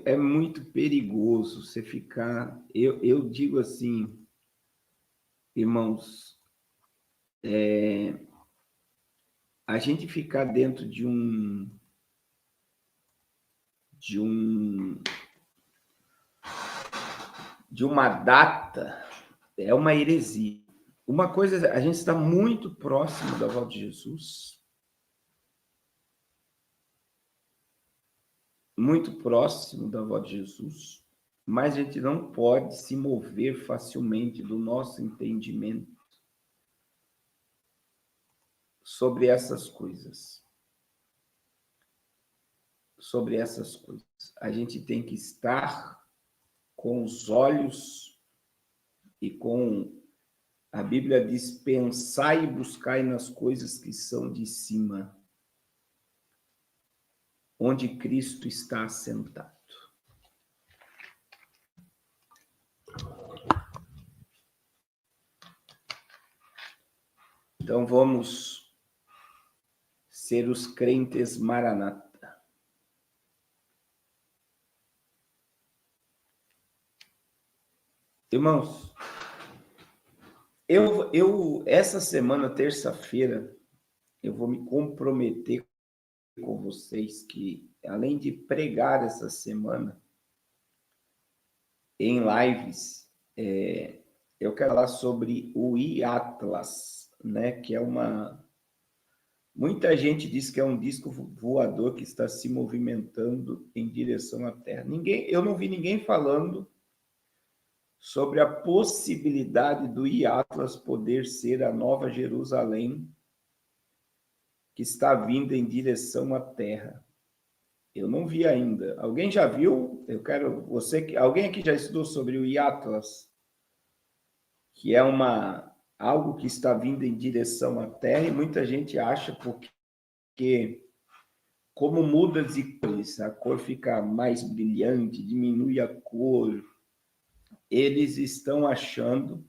É muito perigoso você ficar... Eu digo assim, irmãos, a gente ficar dentro de uma data é uma heresia. Uma coisa, a gente está muito próximo da volta de Jesus, muito próximo da volta de Jesus, mas a gente não pode se mover facilmente do nosso entendimento sobre essas coisas. Sobre essas coisas. A gente tem que estar com os olhos e com... A Bíblia diz, pensai e buscai nas coisas que são de cima, onde Cristo está assentado. Então, vamos ser os crentes Maranata. Irmãos, essa semana, terça-feira, eu vou me comprometer com vocês que, além de pregar essa semana em lives, eu quero falar sobre o iAtlas, né? Que é uma... Muita gente diz que é um disco voador que está se movimentando em direção à Terra. Eu não vi ninguém falando sobre a possibilidade do iAtlas poder ser a nova Jerusalém que está vindo em direção à Terra. Eu não vi ainda. Alguém já viu? Alguém aqui já estudou sobre o iAtlas, que é algo que está vindo em direção à Terra, e muita gente acha porque como muda de cores, a cor fica mais brilhante, diminui a cor, eles estão achando...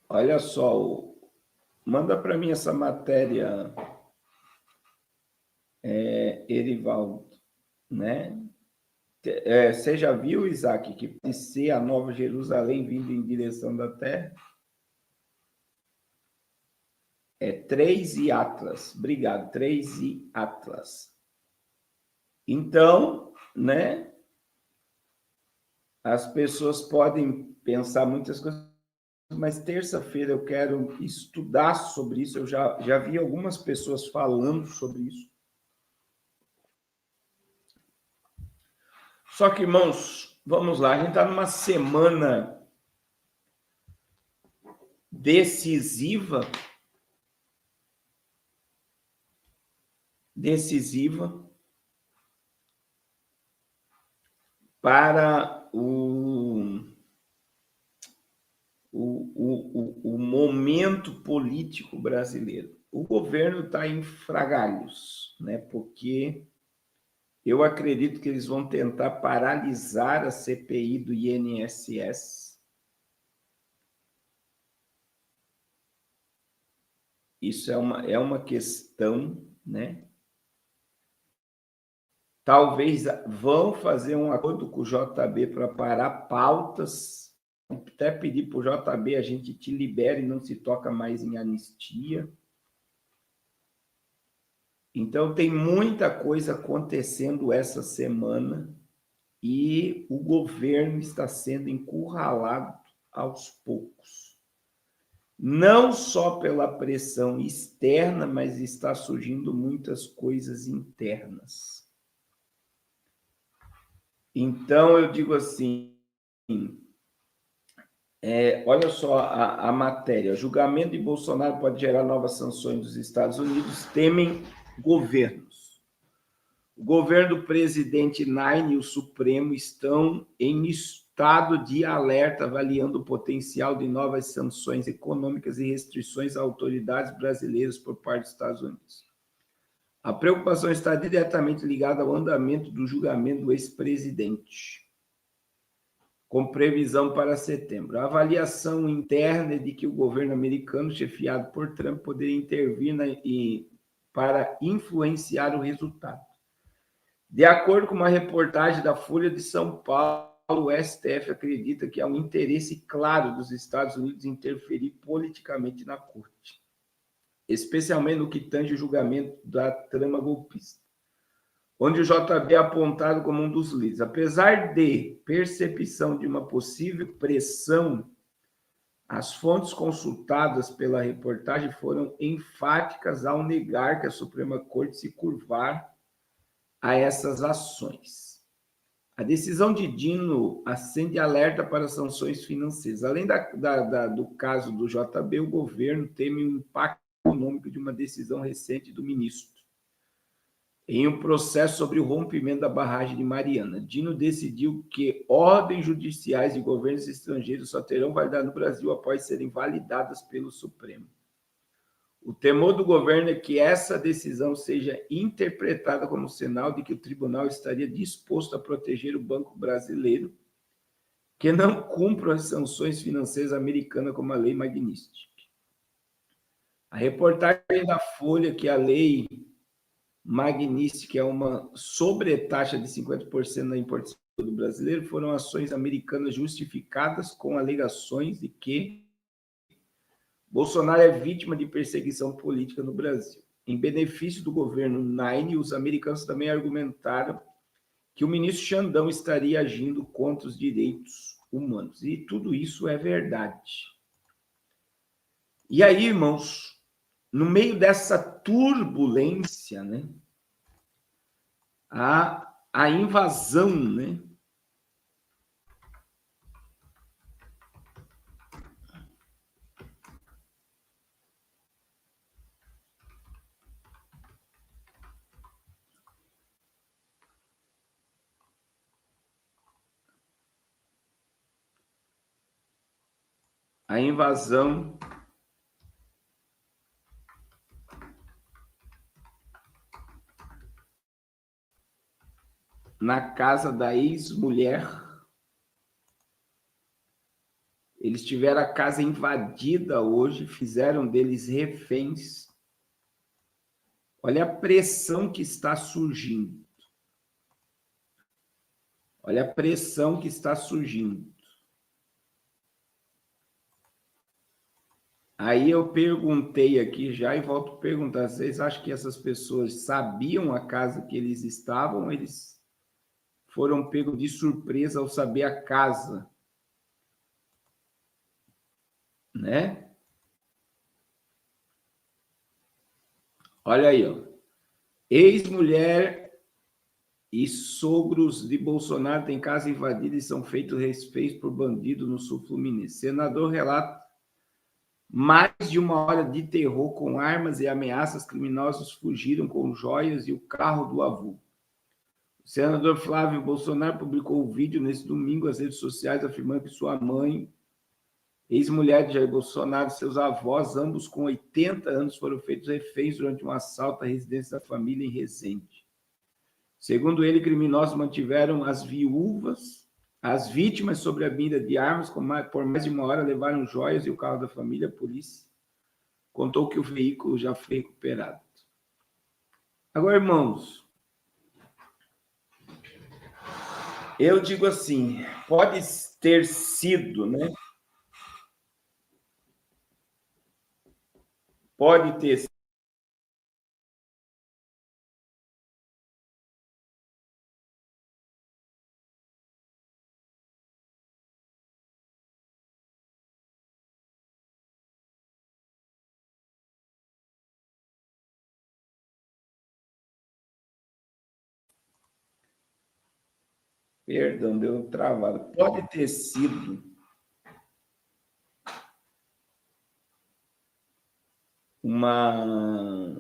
Olha só, manda para mim essa matéria, Erivaldo, né? Você já viu, Isaac, que pode ser a nova Jerusalém vindo em direção da Terra? 3 e Atlas. Obrigado, 3 e Atlas. Então, né? As pessoas podem pensar muitas coisas, mas terça-feira eu quero estudar sobre isso. Eu já vi algumas pessoas falando sobre isso. Só que, irmãos, vamos lá, a gente está numa semana decisiva para o momento político brasileiro. O governo está em frangalhos, né? Porque eu acredito que eles vão tentar paralisar a CPI do INSS. Isso é uma questão, né? Talvez vão fazer um acordo com o JB para parar pautas, até pedir para o JB a gente te libere e não se toca mais em anistia. Então, tem muita coisa acontecendo essa semana e o governo está sendo encurralado aos poucos. Não só pela pressão externa, mas está surgindo muitas coisas internas. Então, eu digo assim, olha só a matéria. Julgamento de Bolsonaro pode gerar novas sanções dos Estados Unidos, temem governos. O governo do presidente Nine e o Supremo estão em estado de alerta, avaliando o potencial de novas sanções econômicas e restrições a autoridades brasileiras por parte dos Estados Unidos. A preocupação está diretamente ligada ao andamento do julgamento do ex-presidente, com previsão para setembro. A avaliação interna é de que o governo americano, chefiado por Trump, poderia intervir para influenciar o resultado. De acordo com uma reportagem da Folha de São Paulo, o STF acredita que há um interesse claro dos Estados Unidos em interferir politicamente na corte, especialmente no que tange o julgamento da trama golpista, onde o JB é apontado como um dos líderes. Apesar de percepção de uma possível pressão, as fontes consultadas pela reportagem foram enfáticas ao negar que a Suprema Corte se curvar a essas ações. A decisão de Dino acende alerta para sanções financeiras. Além do caso do JB, o governo teme o impacto econômico de uma decisão recente do ministro em um processo sobre o rompimento da barragem de Mariana. Dino decidiu que ordens judiciais de governos estrangeiros só terão validade no Brasil após serem validadas pelo Supremo. O temor do governo é que essa decisão seja interpretada como sinal de que o tribunal estaria disposto a proteger o Banco Brasileiro, que não cumpre as sanções financeiras americanas como a Lei Magnitsky. A reportagem da Folha que a Lei Magnitsky, que é uma sobretaxa de 50% na importação do brasileiro, foram ações americanas justificadas com alegações de que Bolsonaro é vítima de perseguição política no Brasil. Em benefício do governo Nine, os americanos também argumentaram que o ministro Xandão estaria agindo contra os direitos humanos. E tudo isso é verdade. E aí, irmãos, no meio dessa turbulência, né, a invasão, né, a invasão na casa da ex-mulher. Eles tiveram a casa invadida hoje, fizeram deles reféns. Olha a pressão que está surgindo. Olha a pressão que está surgindo. Aí eu perguntei aqui já e volto a perguntar, vocês acham que essas pessoas sabiam a casa que eles estavam ou eles foram pegos de surpresa ao saber a casa? Né? Olha aí, ó. Ex-mulher e sogros de Bolsonaro têm casa invadida e são feitos reféns por bandido no sul fluminense. Senador relata mais de uma hora de terror com armas e ameaças. Criminosos fugiram com joias e o carro do avô. O senador Flávio Bolsonaro publicou o vídeo nesse domingo nas redes sociais afirmando que sua mãe, ex-mulher de Jair Bolsonaro, e seus avós, ambos com 80 anos, foram feitos reféns durante um assalto à residência da família em Resende. Segundo ele, criminosos mantiveram as vítimas sob a mira de armas por mais de uma hora, levaram joias e o carro da família. A polícia contou que o veículo já foi recuperado. Agora, irmãos, eu digo assim, pode ter sido, né? Pode ter sido. Perdão, deu travado. Pode ter sido uma...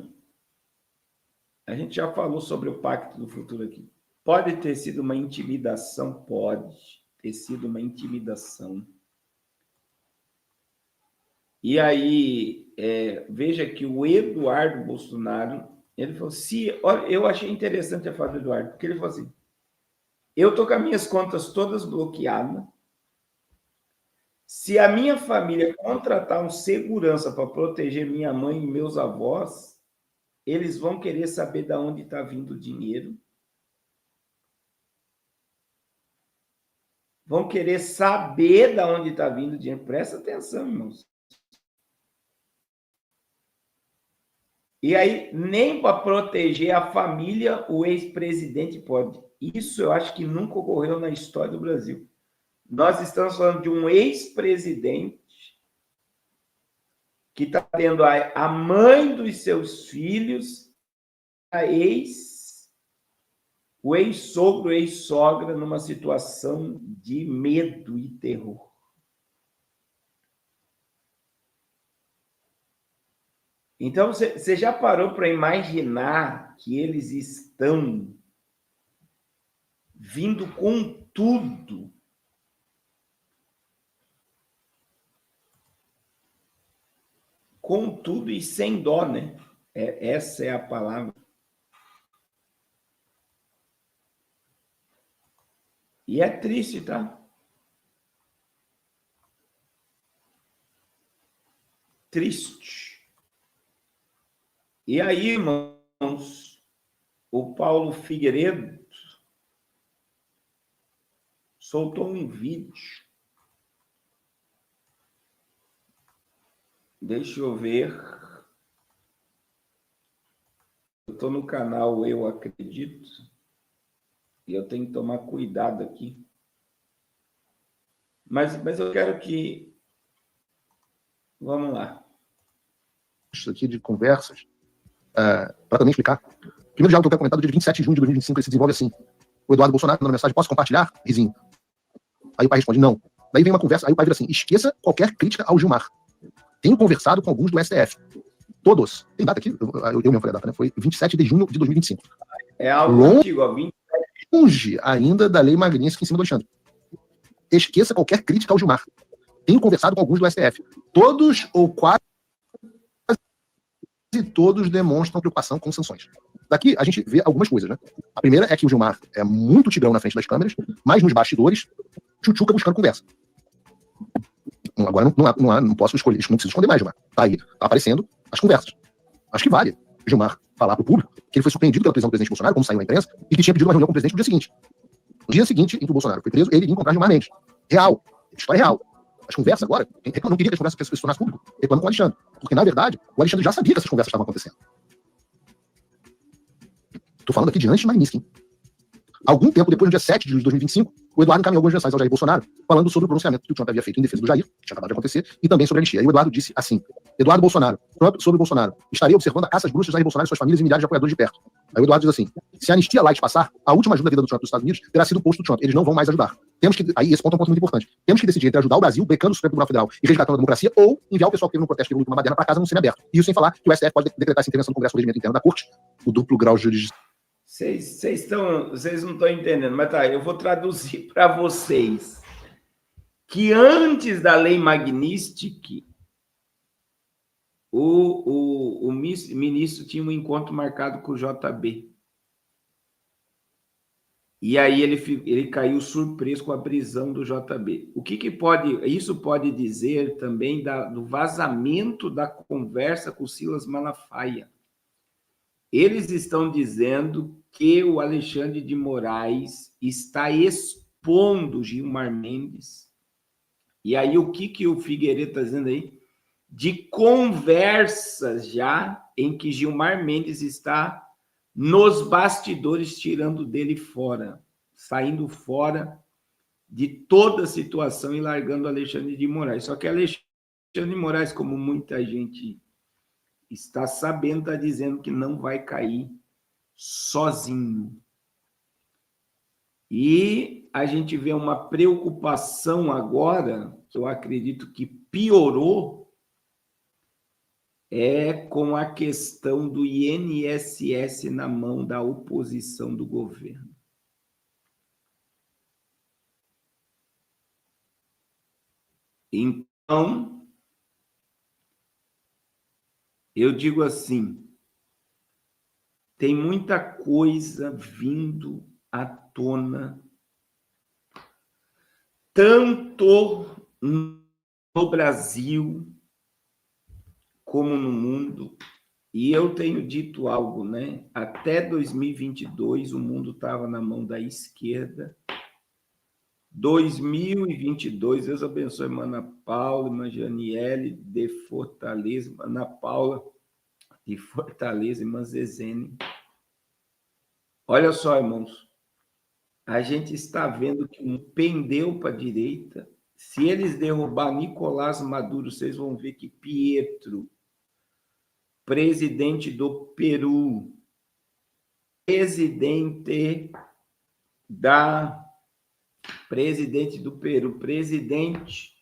A gente já falou sobre o Pacto do Futuro aqui. Pode ter sido uma intimidação? Pode ter sido uma intimidação. E aí, veja que o Eduardo Bolsonaro, ele falou, olha, eu achei interessante a fala do Eduardo, porque ele falou assim, eu estou com as minhas contas todas bloqueadas, se a minha família contratar um segurança para proteger minha mãe e meus avós, eles vão querer saber de onde está vindo o dinheiro, vão querer saber de onde está vindo o dinheiro. Presta atenção, irmãos. E aí, nem para proteger a família, o ex-presidente pode. Isso eu acho que nunca ocorreu na história do Brasil. Nós estamos falando de um ex-presidente que está tendo a mãe dos seus filhos, o ex-sogro, ex-sogra, numa situação de medo e terror. Então, você já parou para imaginar que eles estão vindo com tudo? Com tudo e sem dó, né? Essa é a palavra. E é triste, tá? Triste. E aí, irmãos, o Paulo Figueiredo soltou um vídeo. Deixa eu ver. Eu estou no canal Eu Acredito e eu tenho que tomar cuidado aqui. Mas eu quero que... Vamos lá. Isso aqui de conversas, para também explicar. Primeiro diálogo que eu quero comentar do dia 27 de junho de 2025, ele se desenvolve assim. O Eduardo Bolsonaro mandando mensagem: posso compartilhar, Rizinho? Aí o pai responde: não. Daí vem uma conversa, aí o pai vira assim: esqueça qualquer crítica ao Gilmar. Tenho conversado com alguns do STF. Todos. Tem data aqui? Eu mesmo falei a data, né? Foi 27 de junho de 2025. É algo antigo, ó, 20... Longe ainda da lei Magnitsky em cima do Alexandre. Esqueça qualquer crítica ao Gilmar. Tenho conversado com alguns do STF. Todos ou quase todos demonstram preocupação com sanções. Daqui a gente vê algumas coisas, né? A primeira é que o Gilmar é muito tigrão na frente das câmeras, mas nos bastidores, tchutchuca buscando conversa. Agora não posso escolher, não preciso esconder mais, Gilmar. Tá aí, tá aparecendo as conversas. Acho que vale Gilmar falar pro público que ele foi surpreendido pela prisão do presidente Bolsonaro, como saiu na imprensa, e que tinha pedido uma reunião com o presidente no dia seguinte. No dia seguinte, em que o Bolsonaro foi preso, ele ia encontrar Gilmar Mendes. Real. História real. As conversas agora, não queria que as conversas se tornassem público, reclamando com o Alexandre. Porque, na verdade, o Alexandre já sabia que essas conversas estavam acontecendo. Tô falando aqui de antes de Magnitsky. Algum tempo depois, no dia 7 de 2025, o Eduardo encaminhou algumas mensagens ao Jair Bolsonaro falando sobre o pronunciamento que o Trump havia feito em defesa do Jair, que tinha acabado de acontecer, e também sobre a anistia. Aí o Eduardo disse assim: Eduardo Bolsonaro, Trump sobre Bolsonaro, estaria observando a caça às bruxas de Jair Bolsonaro e suas famílias e milhares de apoiadores de perto. Aí o Eduardo diz assim: se a anistia light passar, a última ajuda da vida do Trump dos Estados Unidos terá sido o posto do Trump. Eles não vão mais ajudar. Temos que... Aí esse ponto é um ponto muito importante. Temos que decidir entre ajudar o Brasil, becando o Supremo Tribunal Federal e resgatando a democracia, ou enviar o pessoal que teve no protesto que teve uma baderna para casa num semiaberto. E isso sem falar que o STF pode decretar essa intervenção no Congresso do Regimento Interno da Corte, o duplo grau jurisdicional. Vocês não estão entendendo, mas tá, eu vou traduzir para vocês que antes da lei Magnitsky, o ministro tinha um encontro marcado com o JB. E aí ele caiu surpreso com a prisão do JB. O que pode... Isso pode dizer também do vazamento da conversa com o Silas Malafaia. Eles estão dizendo que o Alexandre de Moraes está expondo Gilmar Mendes. E aí, o que o Figueiredo está dizendo aí? De conversas já em que Gilmar Mendes está nos bastidores tirando dele fora, saindo fora de toda a situação e largando Alexandre de Moraes. Só que Alexandre de Moraes, como muita gente está sabendo, está dizendo que não vai cair sozinho. E a gente vê uma preocupação agora, que eu acredito que piorou, com a questão do INSS na mão da oposição do governo. Então, eu digo assim, tem muita coisa vindo à tona, tanto no Brasil como no mundo, E eu tenho dito algo, né? Até 2022, o mundo estava na mão da esquerda. 2022, Deus abençoe, Ana Paula, irmã Janiele, de Fortaleza, Ana Paula, de Fortaleza, irmã Zezene. Olha só, irmãos, a gente está vendo que um pendeu para a direita. Se eles derrubar Nicolás Maduro, vocês vão ver que Pietro, presidente do Peru, presidente do Peru, presidente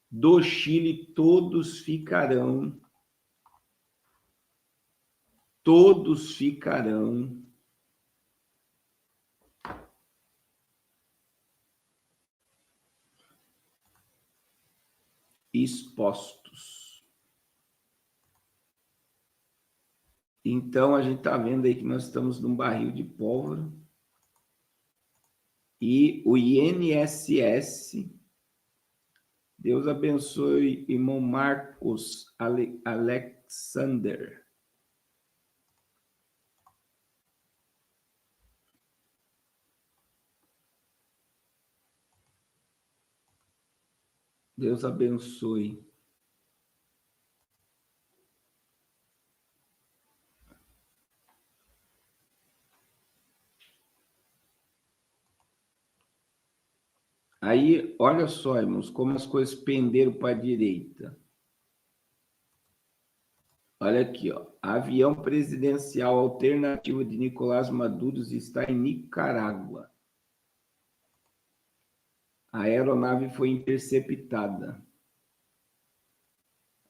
do Chile, todos ficarão expostos. Então, a gente está vendo aí que nós estamos num barril de pólvora e o INSS, Deus abençoe, irmão Marcos Alexander. Deus abençoe. Aí, olha só, irmãos, como as coisas penderam para a direita. Olha aqui, ó. Avião presidencial alternativo de Nicolás Maduro está em Nicarágua. A aeronave foi interceptada.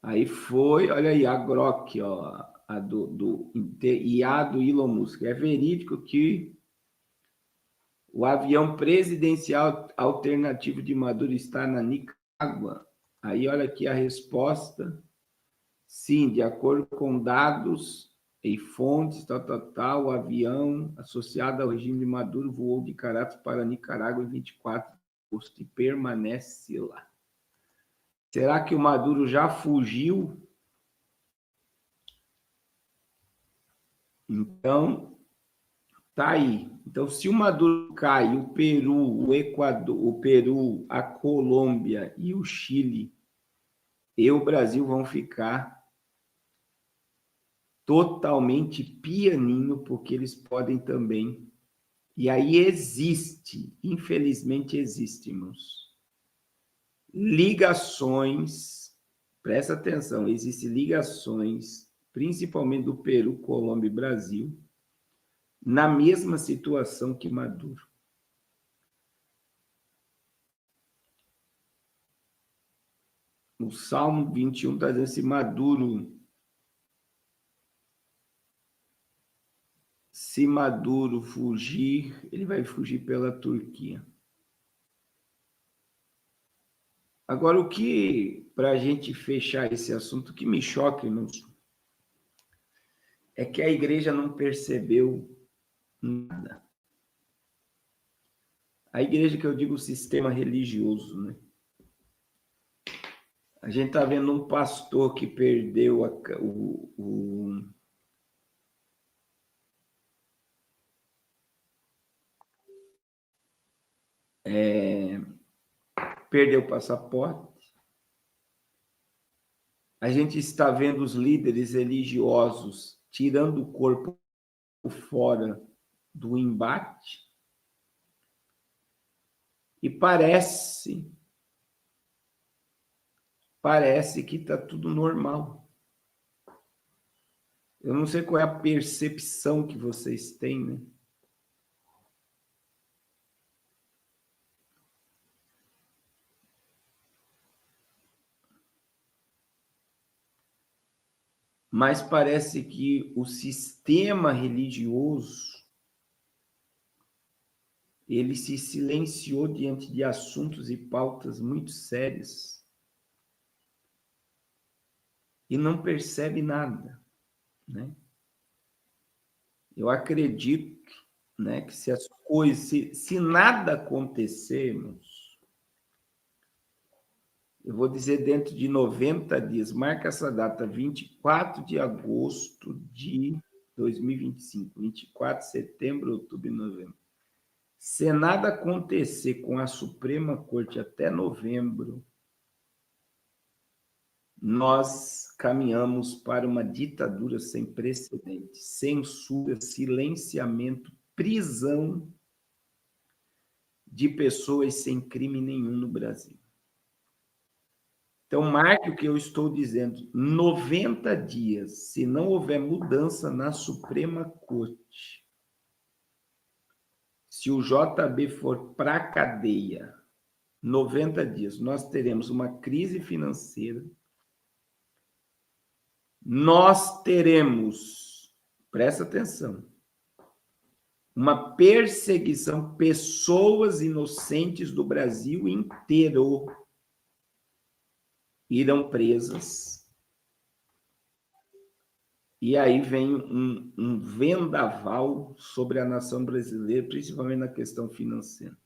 Aí foi, olha aí, a Grok, ó, a do IA do Elon Musk. É verídico que o avião presidencial alternativo de Maduro está na Nicarágua. Aí, olha aqui a resposta. Sim, de acordo com dados e fontes, o avião associado ao regime de Maduro voou de Caracas para Nicarágua em 24 de agosto e permanece lá. Será que o Maduro já fugiu? Então, tá aí. Então, se o Maduro cai, o Peru, o Equador, o Peru, a Colômbia e o Chile e o Brasil vão ficar totalmente pianinho, porque eles podem também. E aí existe, infelizmente existe, irmãos, ligações, presta atenção, existem ligações, principalmente do Peru, Colômbia e Brasil, na mesma situação que Maduro. No Salmo 21 está dizendo assim, se Maduro fugir, ele vai fugir pela Turquia. Agora, o que, para a gente fechar esse assunto, o que me choca, irmãos, é que a igreja não percebeu nada. A igreja que eu digo o sistema religioso, né? A gente está vendo um pastor que perdeu perdeu o passaporte. A gente está vendo os líderes religiosos tirando o corpo fora do embate. E parece que está tudo normal. Eu não sei qual é a percepção que vocês têm, né? Mas parece que o sistema religioso ele se silenciou diante de assuntos e pautas muito sérias e não percebe nada, né? Eu acredito, né, que se as coisas, se nada acontecermos, Eu vou dizer dentro de 90 dias. Marca essa data, 24 de agosto de 2025. 24 de setembro, outubro e novembro. Se nada acontecer com a Suprema Corte até novembro, nós caminhamos para uma ditadura sem precedentes, censura, silenciamento, prisão de pessoas sem crime nenhum no Brasil. Então, marque o que eu estou dizendo, 90 dias, se não houver mudança na Suprema Corte, se o JB for para a cadeia, 90 dias, nós teremos uma crise financeira, nós teremos, presta atenção, uma perseguição, pessoas inocentes do Brasil inteiro irão presas. E aí vem um vendaval sobre a nação brasileira, principalmente na questão financeira.